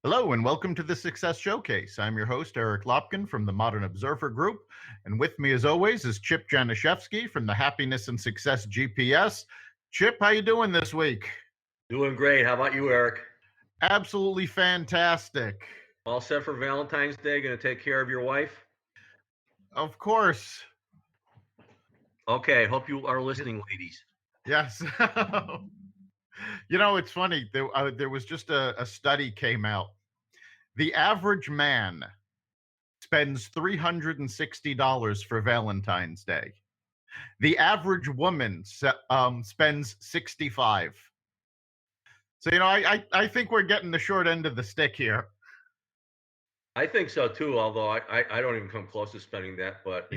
Hello and welcome to the Success Showcase. I'm your host, Eric Lopkin from the Modern Observer Group. And with me, as always, is Chip Janiszewski from the Happiness and Success GPS. Chip, how you doing this week? Doing great. How about you, Eric? Absolutely fantastic. All set for Valentine's Day? Going to take care of your wife? Of course. Okay. Hope you are listening, ladies. Yes. It's funny. There was just a study came out. The average man spends $360 for Valentine's Day. The average woman spends 65. So, I think we're getting the short end of the stick here. I think so too, although I don't even come close to spending that, but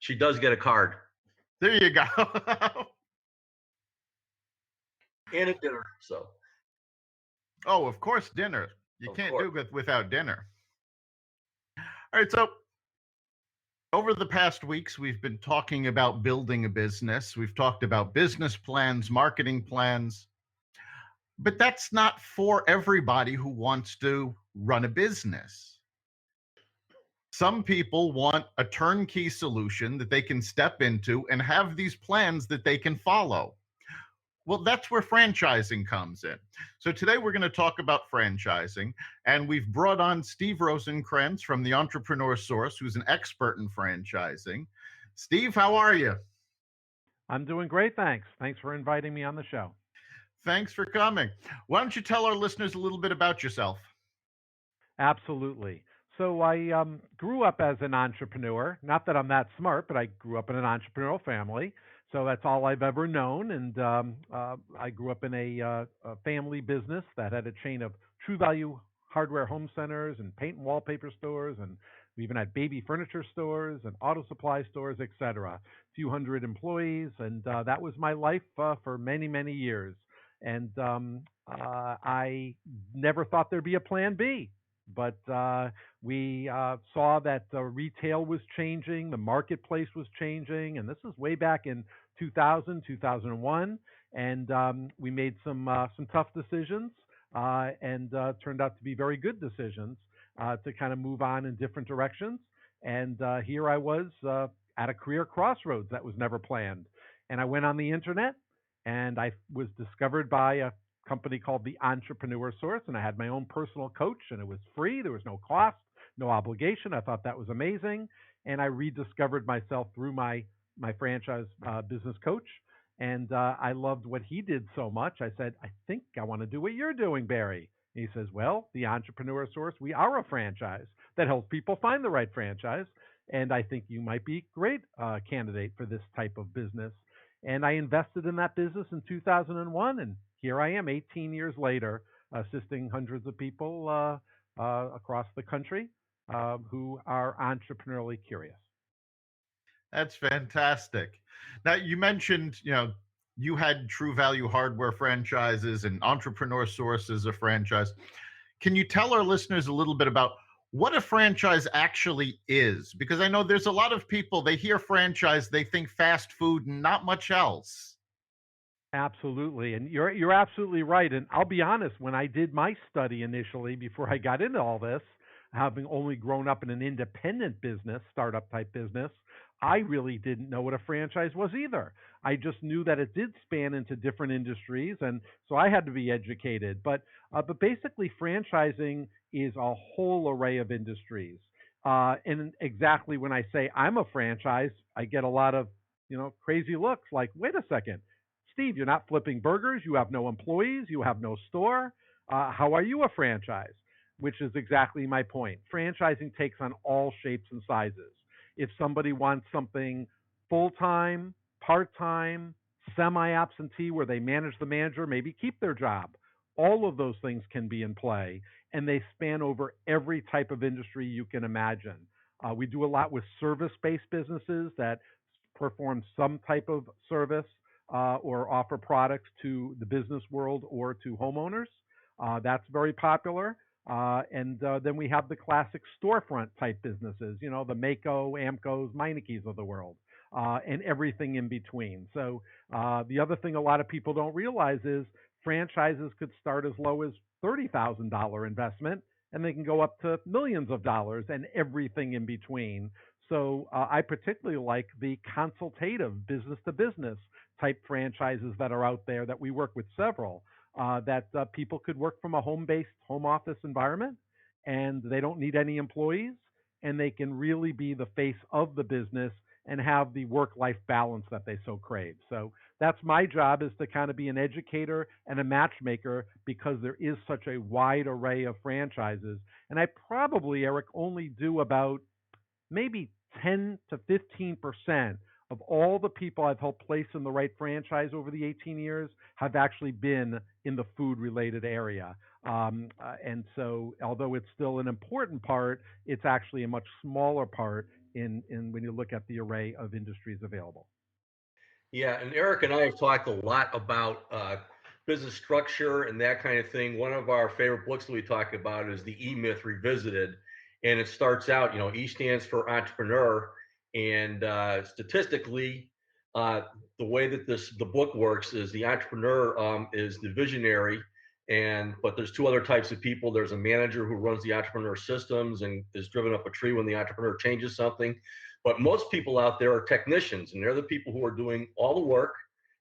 she does get a card. There you go. And a dinner. So. Oh, of course, dinner. You can't do it without dinner. All right, so over the past weeks, we've been talking about building a business. We've talked about business plans, marketing plans, but that's not for everybody who wants to run a business. Some people want a turnkey solution that they can step into and have these plans that they can follow. Well, that's where franchising comes in. So today we're going to talk about franchising, and we've brought on Steve Rosenkrantz from the Entrepreneur Source, who's an expert in franchising. Steve, how are you? I'm doing great, thanks. Thanks for inviting me on the show. Thanks for coming. Why don't you tell our listeners a little bit about yourself? Absolutely. So I grew up as an entrepreneur. Not that I'm that smart, but I grew up in an entrepreneurial family. So that's all I've ever known. And I grew up in a family business that had a chain of True Value hardware home centers and paint and wallpaper stores. And we even had baby furniture stores and auto supply stores, et cetera. A few hundred employees. And that was my life for many, many years. And I never thought there'd be a plan B. But we saw that retail was changing, the marketplace was changing, and this is way back in 2000, 2001. And we made some tough decisions, and turned out to be very good decisions to kind of move on in different directions. And here I was at a career crossroads that was never planned. And I went on the internet, and I was discovered by a company called the Entrepreneur Source, and I had my own personal coach, and it was free. There was no cost, no obligation. I thought that was amazing, and I rediscovered myself through my franchise business coach, and I loved what he did so much. I said, I think I want to do what you're doing, Barry. And he says, well, the Entrepreneur Source, we are a franchise that helps people find the right franchise, and I think you might be a great candidate for this type of business. And I invested in that business in 2001, and here I am 18 years later, assisting hundreds of people across the country who are entrepreneurially curious. That's fantastic. Now, you mentioned, you had True Value hardware franchises and Entrepreneur Source as a franchise. Can you tell our listeners a little bit about what a franchise actually is? Because I know there's a lot of people, they hear franchise, they think fast food and not much else. Absolutely. And you're absolutely right. And I'll be honest, when I did my study initially, before I got into all this, having only grown up in an independent business, startup type business, I really didn't know what a franchise was either. I just knew that it did span into different industries, and so I had to be educated. But basically, franchising is a whole array of industries. And exactly when I say I'm a franchise, I get a lot of crazy looks like, wait a second, Steve, you're not flipping burgers, you have no employees, you have no store. How are you a franchise? Which is exactly my point. Franchising takes on all shapes and sizes. If somebody wants something full-time, part-time, semi-absentee, where they manage the manager, maybe keep their job, all of those things can be in play, and they span over every type of industry you can imagine. We do a lot with service-based businesses that perform some type of service or offer products to the business world or to homeowners. That's very popular. And then we have the classic storefront type businesses, the Maaco, Amcos, Meinekes of the world, and everything in between. So the other thing a lot of people don't realize is franchises could start as low as $30,000 investment, and they can go up to millions of dollars and everything in between. So I particularly like the consultative business to business type franchises that are out there that we work with several that people could work from a home-based home office environment, and they don't need any employees, and they can really be the face of the business and have the work-life balance that they so crave. So that's my job, is to kind of be an educator and a matchmaker, because there is such a wide array of franchises. And I probably, Eric, only do about maybe 10 to 15% of all the people I've helped place in the right franchise over the 18 years have actually been in the food related area. And so, although it's still an important part, it's actually a much smaller part in when you look at the array of industries available. Yeah, and Eric and I have talked a lot about business structure and that kind of thing. One of our favorite books that we talk about is the E Myth Revisited, and it starts out, E stands for entrepreneur, and statistically, uh, the way that the book works is the entrepreneur is the visionary, but there's two other types of people. There's a manager who runs the entrepreneur systems and is driven up a tree when the entrepreneur changes something. But most people out there are technicians, and they're the people who are doing all the work.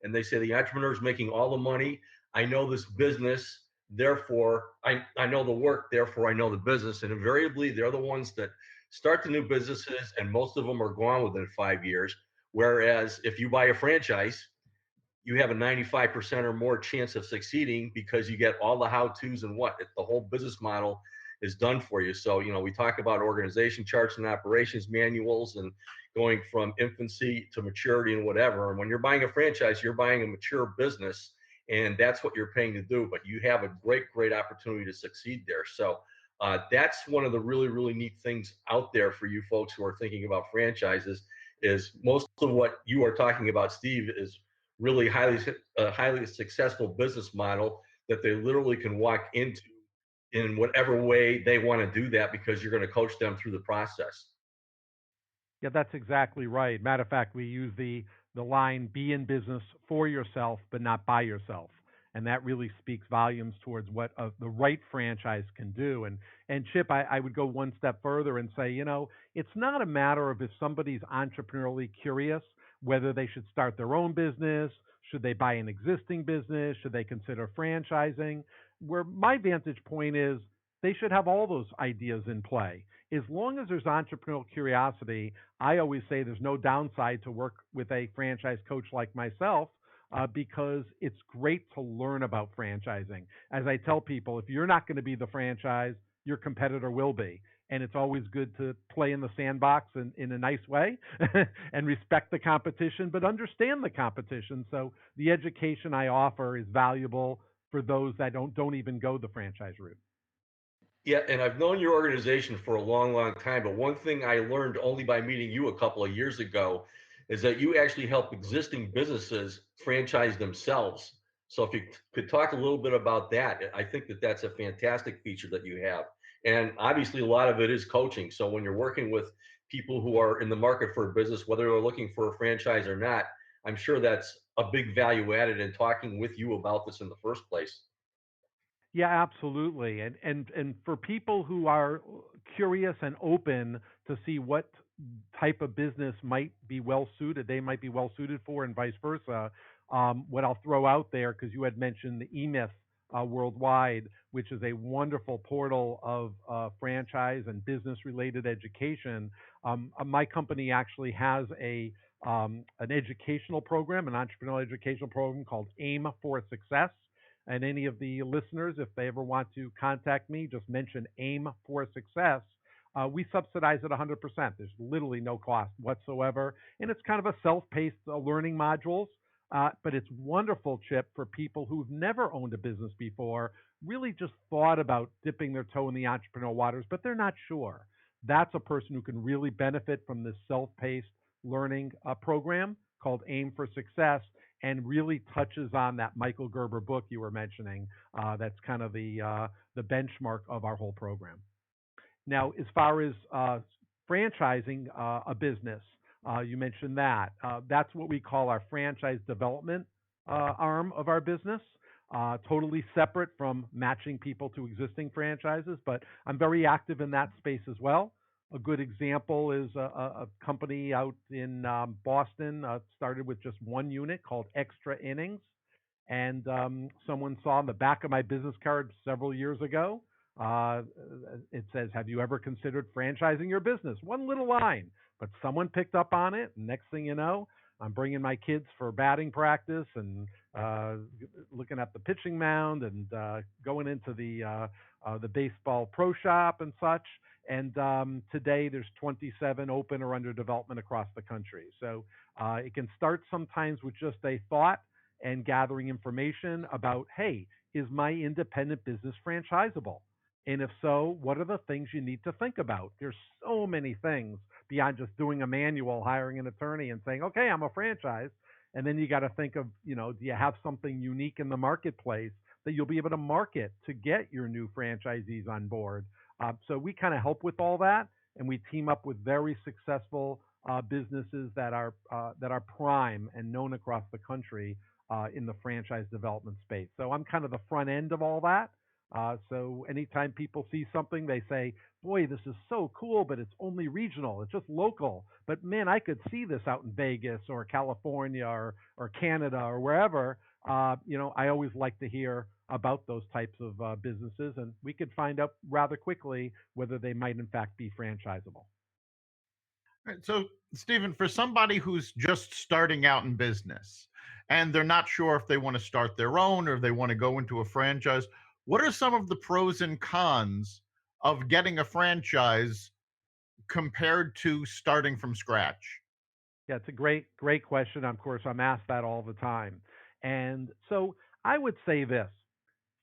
And they say the entrepreneur is making all the money. I know this business, therefore I know the work, therefore I know the business. And invariably, they're the ones that start the new businesses, and most of them are gone within 5 years. Whereas if you buy a franchise, you have a 95% or more chance of succeeding, because you get all the how-tos and the whole business model is done for you. So, we talk about organization charts and operations manuals and going from infancy to maturity and whatever. And when you're buying a franchise, you're buying a mature business, and that's what you're paying to do. But you have a great, great opportunity to succeed there. So that's one of the really, really neat things out there for you folks who are thinking about franchises, is most of what you are talking about, Steve, is really highly successful business model that they literally can walk into in whatever way they want to do that, because you're going to coach them through the process. Yeah, that's exactly right. Matter of fact, we use the line "be in business for yourself, but not by yourself," and that really speaks volumes towards what the right franchise can do. And Chip, I would go one step further and say, it's not a matter of if somebody's entrepreneurially curious whether they should start their own business, should they buy an existing business, should they consider franchising. Where my vantage point is, they should have all those ideas in play. As long as there's entrepreneurial curiosity, I always say there's no downside to work with a franchise coach like myself, because it's great to learn about franchising. As I tell people, if you're not going to be the franchise, your competitor will be. And it's always good to play in the sandbox in a nice way and respect the competition, but understand the competition. So the education I offer is valuable for those that don't even go the franchise route. Yeah, and I've known your organization for a long, long time, but one thing I learned only by meeting you a couple of years ago is that you actually help existing businesses franchise themselves. So if you could talk a little bit about that, I think that that's a fantastic feature that you have. And obviously, a lot of it is coaching. So when you're working with people who are in the market for a business, whether they're looking for a franchise or not, I'm sure that's a big value added in talking with you about this in the first place. Yeah, absolutely. And for people who are curious and open to see what type of business might be well suited, they might be well suited for, and vice versa. What I'll throw out there, because you had mentioned the eMyth Worldwide, which is a wonderful portal of franchise and business related education. My company actually has an educational program, an entrepreneurial educational program called AIM for Success. And any of the listeners, if they ever want to contact me, just mention AIM for Success. We subsidize it 100%. There's literally no cost whatsoever. And it's kind of a self-paced learning modules. But it's wonderful, Chip, for people who've never owned a business before, really just thought about dipping their toe in the entrepreneurial waters, but they're not sure. That's a person who can really benefit from this self-paced learning program called AIM for Success, and really touches on that Michael Gerber book you were mentioning. That's kind of the benchmark of our whole program. Now, as far as franchising a business, you mentioned that. That's what we call our franchise development arm of our business. totally separate from matching people to existing franchises, but I'm very active in that space as well. A good example is a company out in Boston, started with just one unit called Extra Innings. And someone saw on the back of my business card several years ago, uh, it says, "Have you ever considered franchising your business?" One little line, but someone picked up on it. And next thing you know, I'm bringing my kids for batting practice and uh, looking at the pitching mound and going into the baseball pro shop and such. And today there's 27 open or under development across the country. So it can start sometimes with just a thought and gathering information about, hey, is my independent business franchisable? And if so, what are the things you need to think about? There's so many things beyond just doing a manual, hiring an attorney and saying, okay, I'm a franchise. And then you got to think of, do you have something unique in the marketplace that you'll be able to market to get your new franchisees on board? So we kind of help with all that, and we team up with very successful businesses that are prime and known across the country in the franchise development space. So I'm kind of the front end of all that. So anytime people see something, they say, boy, this is so cool, but it's only regional. It's just local. But man, I could see this out in Vegas or California or Canada or wherever. I always like to hear about those types of businesses, and we could find out rather quickly whether they might in fact be franchisable. Right. So, Stephen, for somebody who's just starting out in business and they're not sure if they want to start their own or if they want to go into a franchise, what are some of the pros and cons of getting a franchise compared to starting from scratch? Yeah, it's a great question. Of course, I'm asked that all the time. And so I would say this.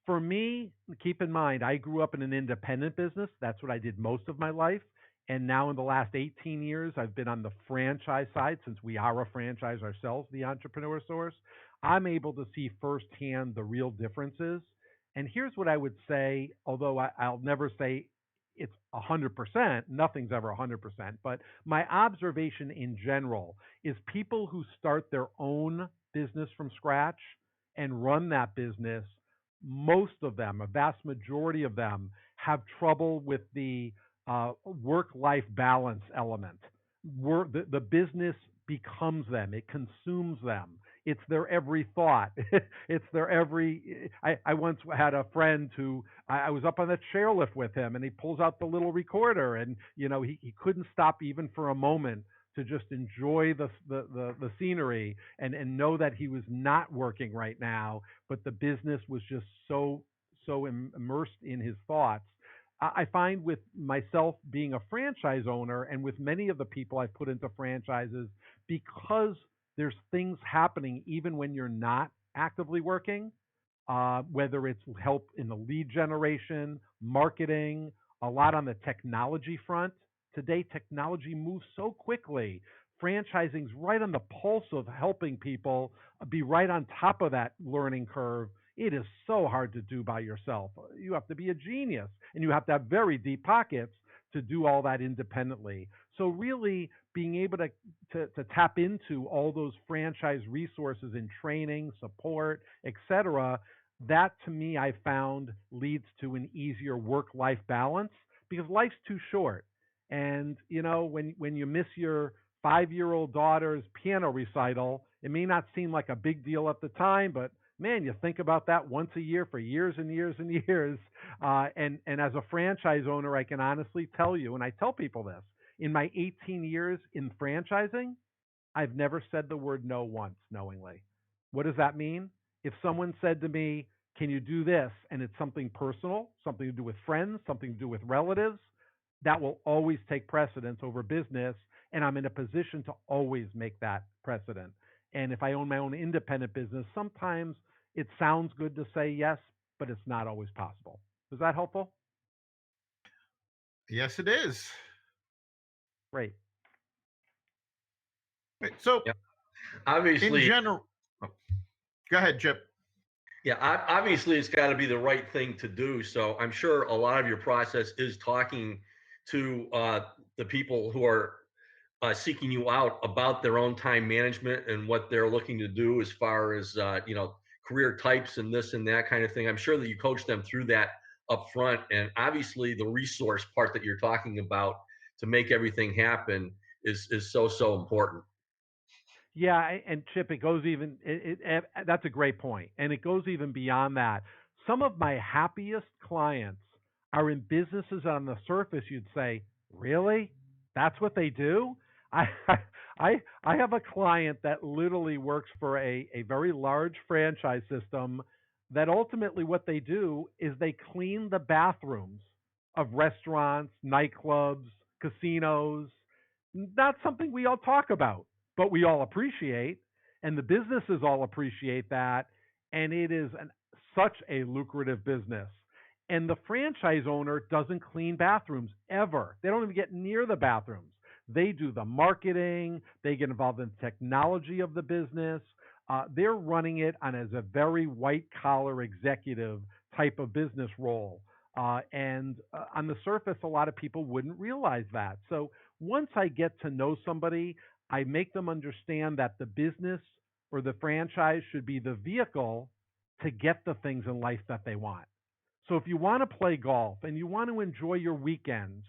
For me, keep in mind, I grew up in an independent business. That's what I did most of my life. And now in the last 18 years, I've been on the franchise side since we are a franchise ourselves, the Entrepreneur Source. I'm able to see firsthand the real differences. And here's what I would say, although I'll never say it's 100%, nothing's ever 100%, but my observation in general is people who start their own business from scratch and run that business, most of them, a vast majority of them, have trouble with the work-life balance element. The business becomes them. It consumes them. It's their every thought. It's their every. I once had a friend who I was up on the chairlift with him, and he pulls out the little recorder, and he couldn't stop even for a moment to just enjoy the scenery and know that he was not working right now, but the business was just so immersed in his thoughts. I find with myself being a franchise owner and with many of the people I've put into franchises, because there's things happening even when you're not actively working, whether it's help in the lead generation, marketing, a lot on the technology front. Today, technology moves so quickly. Franchising's right on the pulse of helping people be right on top of that learning curve. It is so hard to do by yourself. You have to be a genius and you have to have very deep pockets to do all that independently. So really being able to tap into all those franchise resources in training, support, etc., that to me I found leads to an easier work-life balance because life's too short. And when you miss your 5-year-old daughter's piano recital, it may not seem like a big deal at the time, but man, you think about that once a year for years and years and years. And as a franchise owner, I can honestly tell you, and I tell people this, in my 18 years in franchising, I've never said the word no once knowingly. What does that mean? If someone said to me, can you do this? And it's something personal, something to do with friends, something to do with relatives, that will always take precedence over business. And I'm in a position to always make that precedent. And if I own my own independent business, sometimes it sounds good to say yes, but it's not always possible. Is that helpful? Yes, it is. Great. So, yeah. Obviously, in general, go ahead, Chip. Yeah, obviously it's got to be the right thing to do. So I'm sure a lot of your process is talking to the people who are seeking you out about their own time management and what they're looking to do as far as career types and this and that kind of thing. I'm sure that you coach them through that up front. And obviously the resource part that you're talking about to make everything happen is so important. Yeah, and Chip, it goes even. That's a great point, and it goes even beyond that. Some of my happiest clients are in businesses on the surface. You'd say, really? That's what they do? I I have a client that literally works for a very large franchise system. That ultimately what they do is they clean the bathrooms of restaurants, nightclubs, casinos. Not something we all talk about, but we all appreciate, and the businesses all appreciate that, and it is such a lucrative business. And the franchise owner doesn't clean bathrooms ever. They don't even get near the bathrooms. They do the marketing. They get involved in the technology of the business. They're running it as a very white collar executive type of business role. And on the surface, a lot of people wouldn't realize that. So once I get to know somebody, I make them understand that the business or the franchise should be the vehicle to get the things in life that they want. So if you want to play golf and you want to enjoy your weekends,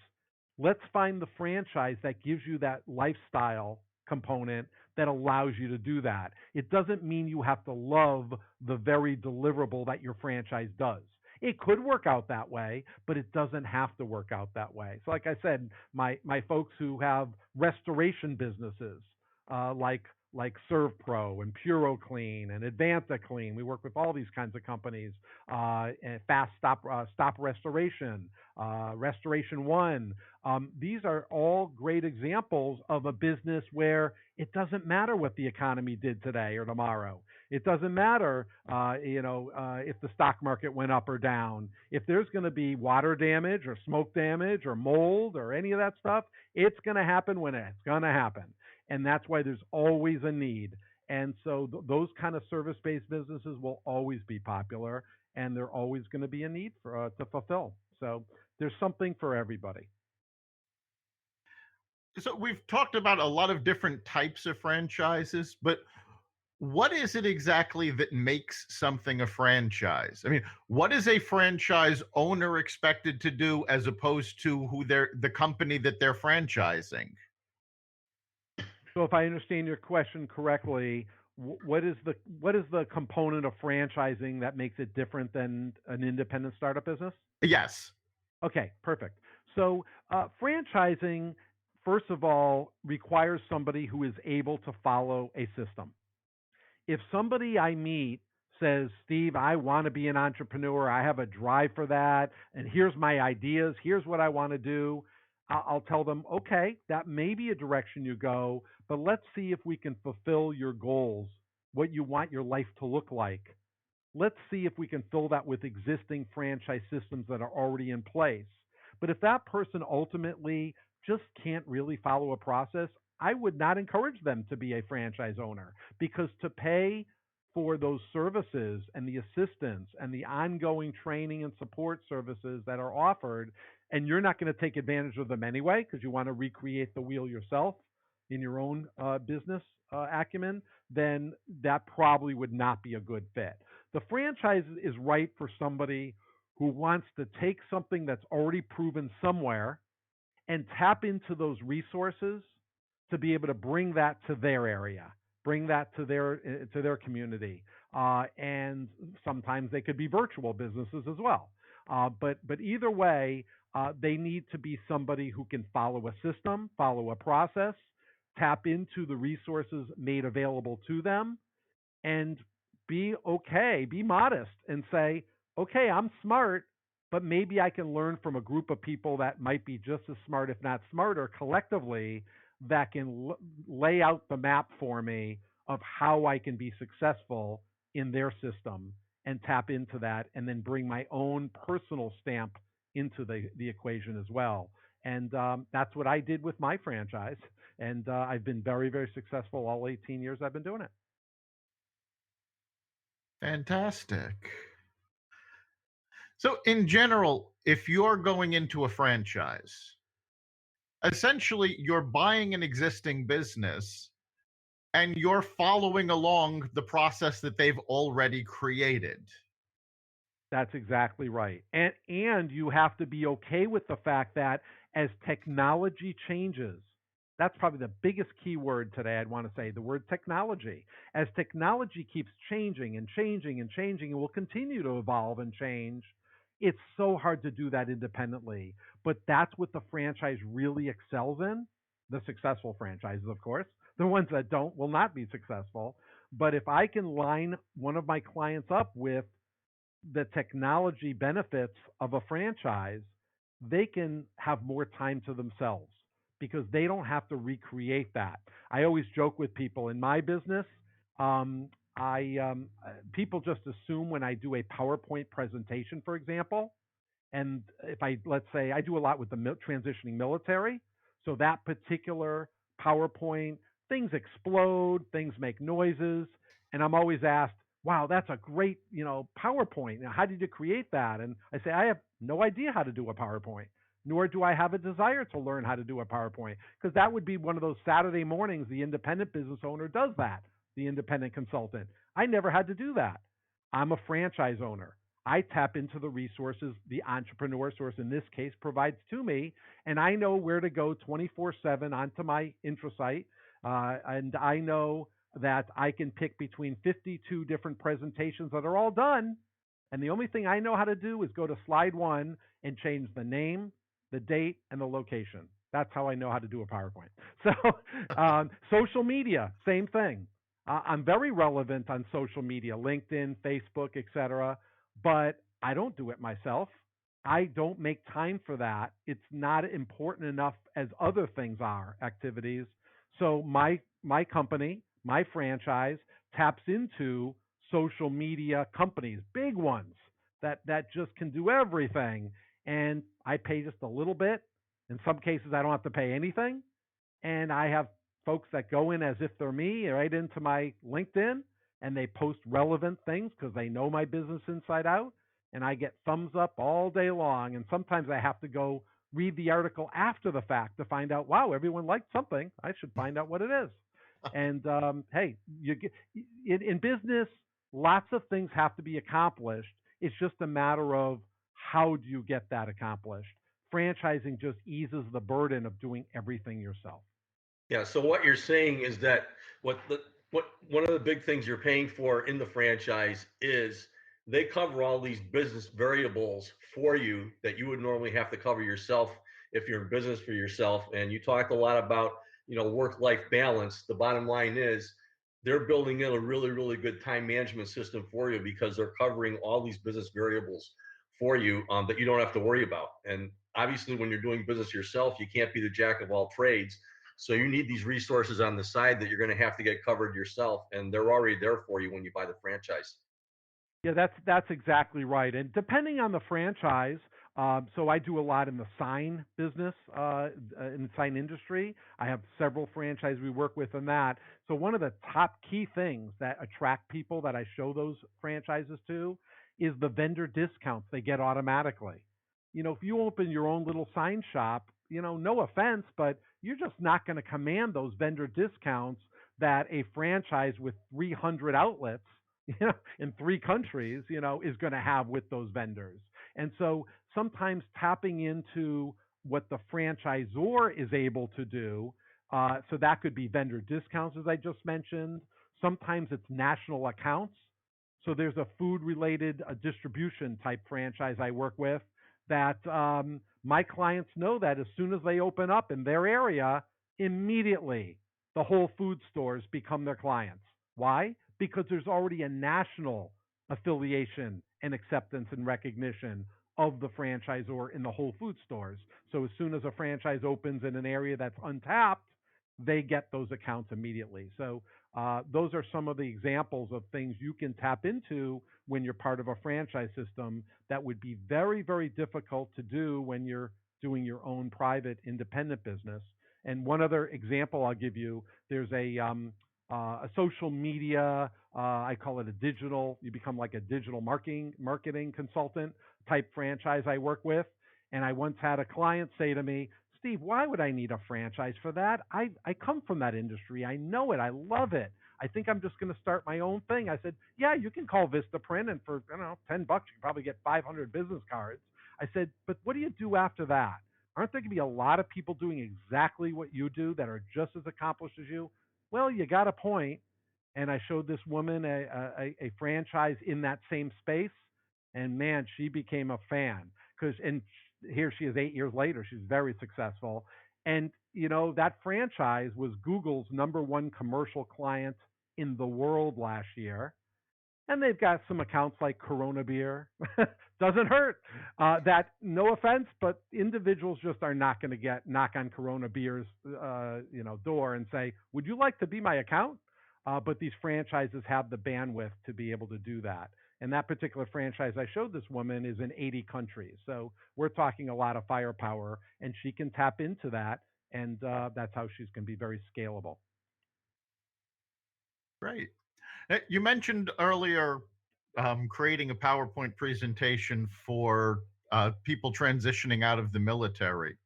let's find the franchise that gives you that lifestyle component that allows you to do that. It doesn't mean you have to love the very deliverable that your franchise does. It could work out that way, but it doesn't have to work out that way. So, like I said, my folks who have restoration businesses, like ServPro and PuroClean and Advanta Clean. We work with all these kinds of companies. And Fast Stop Restoration, Restoration One. These are all great examples of a business where it doesn't matter what the economy did today or tomorrow. It doesn't matter, if the stock market went up or down. If there's going to be water damage or smoke damage or mold or any of that stuff, it's going to happen when it's going to happen. And that's why there's always a need. And so those kind of service-based businesses will always be popular, and they're always going to be a need for to fulfill. So there's something for everybody. So we've talked about a lot of different types of franchises, but what is it exactly that makes something a franchise? I mean, what is a franchise owner expected to do as opposed to the company that they're franchising? So if I understand your question correctly, what is the component of franchising that makes it different than an independent startup business? Yes. Okay, perfect. So franchising, first of all, requires somebody who is able to follow a system. If somebody I meet says, Steve, I want to be an entrepreneur, I have a drive for that, and here's my ideas, here's what I want to do, I'll tell them, okay, that may be a direction you go, but let's see if we can fulfill your goals, what you want your life to look like. Let's see if we can fill that with existing franchise systems that are already in place. But if that person ultimately just can't really follow a process, I would not encourage them to be a franchise owner, because to pay for those services and the assistance and the ongoing training and support services that are offered, and you're not going to take advantage of them anyway because you want to recreate the wheel yourself in your own business acumen, then that probably would not be a good fit. The franchise is right for somebody who wants to take something that's already proven somewhere and tap into those resources to be able to bring that to their area, bring that to their community, and sometimes they could be virtual businesses as well. But either way, they need to be somebody who can follow a system, follow a process, tap into the resources made available to them, and be modest, and say, okay, I'm smart, but maybe I can learn from a group of people that might be just as smart, if not smarter, collectively, that can lay out the map for me of how I can be successful in their system and tap into that, and then bring my own personal stamp into the equation as well. And that's what I did with my franchise. And I've been very, very successful all 18 years I've been doing it. Fantastic. So in general, if you're going into a franchise, essentially you're buying an existing business and you're following along the process that they've already created. That's exactly right. And you have to be okay with the fact that as technology changes, that's probably the biggest key word today I'd want to say, the word technology. As technology keeps changing and changing and changing and will continue to evolve and change, it's so hard to do that independently. But that's what the franchise really excels in. The successful franchises, of course. The ones that don't will not be successful. But if I can line one of my clients up with the technology benefits of a franchise, they can have more time to themselves because they don't have to recreate that. I always joke with people in my business. I People just assume when I do a PowerPoint presentation, for example, and if I, let's say, I do a lot with the transitioning military, so that particular PowerPoint, things explode, things make noises, and I'm always asked, "Wow, that's a great, PowerPoint. Now, how did you create that?" And I say, "I have no idea how to do a PowerPoint, nor do I have a desire to learn how to do a PowerPoint, because that would be one of those Saturday mornings the independent business owner does that, the independent consultant. I never had to do that. I'm a franchise owner. I tap into the resources the entrepreneur source in this case provides to me, and I know where to go 24/7 onto my intrasite, and I know that I can pick between 52 different presentations that are all done, and the only thing I know how to do is go to slide one and change the name, the date, and the location. That's how I know how to do a PowerPoint. So, social media, same thing. I'm very relevant on social media, LinkedIn, Facebook, etc., but I don't do it myself. I don't make time for that. It's not important enough as other things are, activities. So my company, my franchise taps into social media companies, big ones that just can do everything, and I pay just a little bit. In some cases I don't have to pay anything, and I have folks that go in as if they're me right into my LinkedIn, and they post relevant things because they know my business inside out, and I get thumbs up all day long. And sometimes I have to go read the article after the fact to find out, wow, everyone liked something. I should find out what it is. And hey, you get in business, lots of things have to be accomplished. It's just a matter of how do you get that accomplished. Franchising just eases the burden of doing everything yourself. Yeah. So what you're saying is that what one of the big things you're paying for in the franchise is they cover all these business variables for you that you would normally have to cover yourself if you're in business for yourself. And you talk a lot about work-life balance. The bottom line is they're building in a really, really good time management system for you because they're covering all these business variables for you that you don't have to worry about. And obviously, when you're doing business yourself, you can't be the jack of all trades. So you need these resources on the side that you're going to have to get covered yourself, and they're already there for you when you buy the franchise. Yeah, that's exactly right. And depending on the franchise, so I do a lot in the sign business, in the sign industry. I have several franchises we work with in that. So one of the top key things that attract people that I show those franchises to is the vendor discounts they get automatically. If you open your own little sign shop, no offense, but you're just not going to command those vendor discounts that a franchise with 300 outlets in three countries, is going to have with those vendors. And so sometimes tapping into what the franchisor is able to do, so that could be vendor discounts, as I just mentioned. Sometimes it's national accounts. So there's a food related distribution type franchise I work with that my clients know that as soon as they open up in their area, immediately the whole food stores become their clients. Why? Because there's already a national affiliation and acceptance and recognition of the franchisor in the Whole Food stores. So as soon as a franchise opens in an area that's untapped, they get those accounts immediately. So those are some of the examples of things you can tap into when you're part of a franchise system that would be very, very difficult to do when you're doing your own private independent business. And one other example I'll give you, there's a social media, I call it you become like a digital marketing consultant type franchise I work with. And I once had a client say to me, Steve, why would I need a franchise for that? I come from that industry. I know it. I love it. I think I'm just going to start my own thing. I said, yeah, you can call Vistaprint, and for, I don't know, $10, you can probably get 500 business cards. I said, but what do you do after that? Aren't there going to be a lot of people doing exactly what you do that are just as accomplished as you? Well, you got a point. And I showed this woman a franchise in that same space, and man, she became a fan. And here she is 8 years later. She's very successful. And, that franchise was Google's #1 commercial client in the world last year. And they've got some accounts like Corona Beer. Doesn't hurt. That, no offense, but individuals just are not going to knock on Corona Beer's door and say, "Would you like to be my account?" But these franchises have the bandwidth to be able to do that. And that particular franchise I showed this woman is in 80 countries. So we're talking a lot of firepower, and she can tap into that. And that's how she's going to be very scalable. Great. You mentioned earlier creating a PowerPoint presentation for people transitioning out of the military.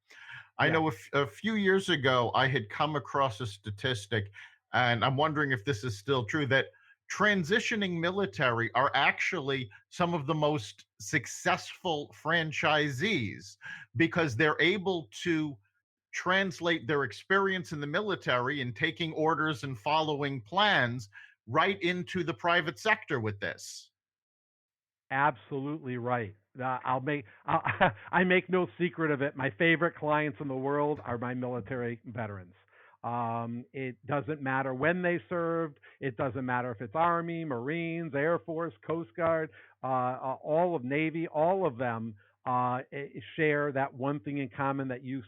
I know a few years ago, I had come across a statistic, and I'm wondering if this is still true, that transitioning military are actually some of the most successful franchisees because they're able to translate their experience in the military and taking orders and following plans right into the private sector with this. Absolutely right. I make no secret of it. My favorite clients in the world are my military veterans. It doesn't matter when they served. It doesn't matter if it's Army, Marines, Air Force, Coast Guard, all of Navy. All of them share that one thing in common that you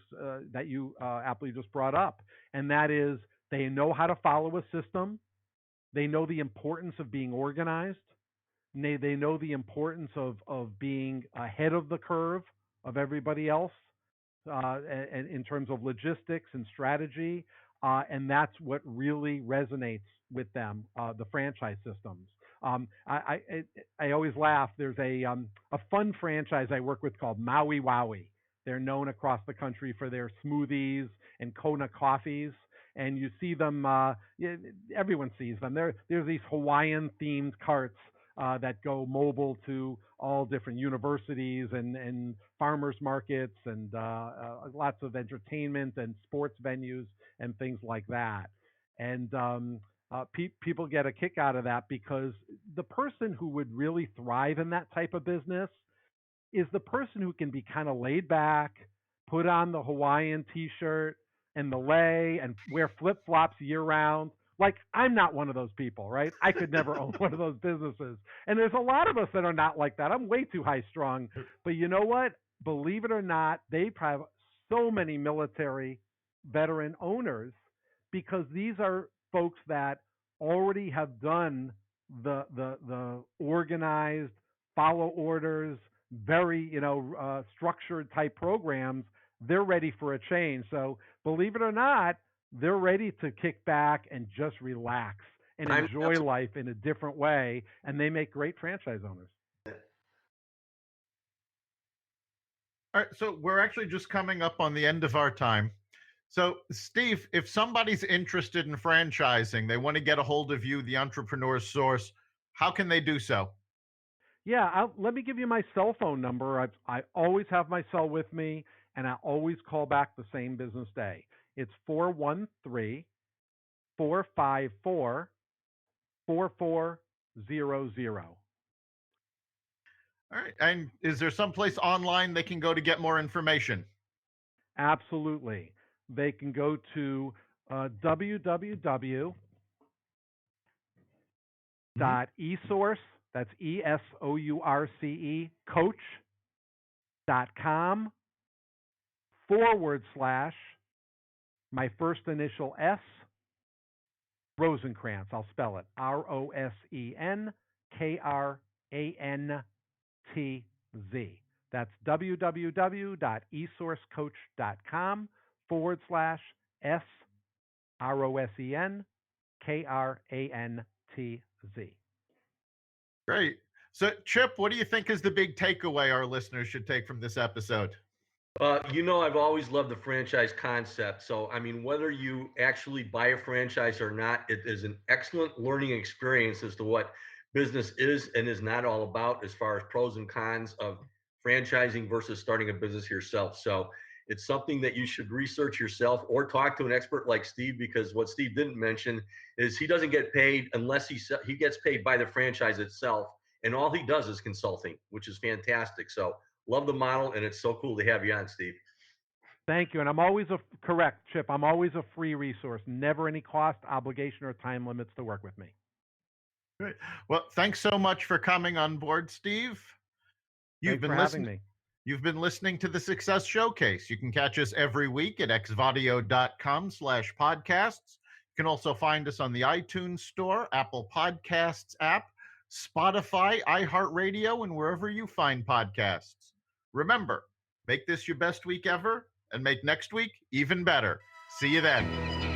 aptly just brought up, and that is they know how to follow a system. They know the importance of being organized. They know the importance of being ahead of the curve of everybody else, and in terms of logistics and strategy, and that's what really resonates with them. The franchise systems. I always laugh. There's a fun franchise I work with called Maui Wowie. They're known across the country for their smoothies and Kona coffees. And you see them, everyone sees them. There's these Hawaiian themed carts that go mobile to all different universities and farmers markets and lots of entertainment and sports venues and things like that. And people get a kick out of that because the person who would really thrive in that type of business is the person who can be kind of laid back, put on the Hawaiian t-shirt and the lei and wear flip-flops year round. Like, I'm not one of those people, right? I could never own one of those businesses. And there's a lot of us that are not like that. I'm way too high strung. But you know what? Believe it or not, they have so many military veteran owners because these are folks that already have done the organized, follow orders, very, structured type programs. They're ready for a change. So believe it or not, they're ready to kick back and just relax and enjoy life in a different way. And they make great franchise owners. All right. So we're actually just coming up on the end of our time. So, Steve, if somebody's interested in franchising, they want to get a hold of you, the Entrepreneur's Source, how can they do so? Yeah, let me give you my cell phone number. I always have my cell with me, and I always call back the same business day. It's 413-454-4400. All right. And is there someplace online they can go to get more information? Absolutely. They can go to www.esource, that's ESOURCE, coach.com / my first initial S, Rosenkrantz. I'll spell it ROSENKRANTZ. That's www.esourcecoach.com / SROSENKRANTZ. Great. So, Chip, what do you think is the big takeaway our listeners should take from this episode? I've always loved the franchise concept. So, I mean, whether you actually buy a franchise or not, it is an excellent learning experience as to what business is and is not all about, as far as pros and cons of franchising versus starting a business yourself. So, it's something that you should research yourself or talk to an expert like Steve, because what Steve didn't mention is he doesn't get paid unless he gets paid by the franchise itself, and all he does is consulting, which is fantastic. So, love the model, and it's so cool to have you on, Steve. Thank you. And I'm always correct, Chip. I'm always a free resource, never any cost, obligation, or time limits to work with me. Great. Well, thanks so much for coming on board, Steve. Thanks for having me. You've been listening to the Success Showcase. You can catch us every week at xvadio.com/podcasts. You can also find us on the iTunes Store, Apple Podcasts app, Spotify, iHeartRadio, and wherever you find podcasts. Remember, make this your best week ever and make next week even better. See you then.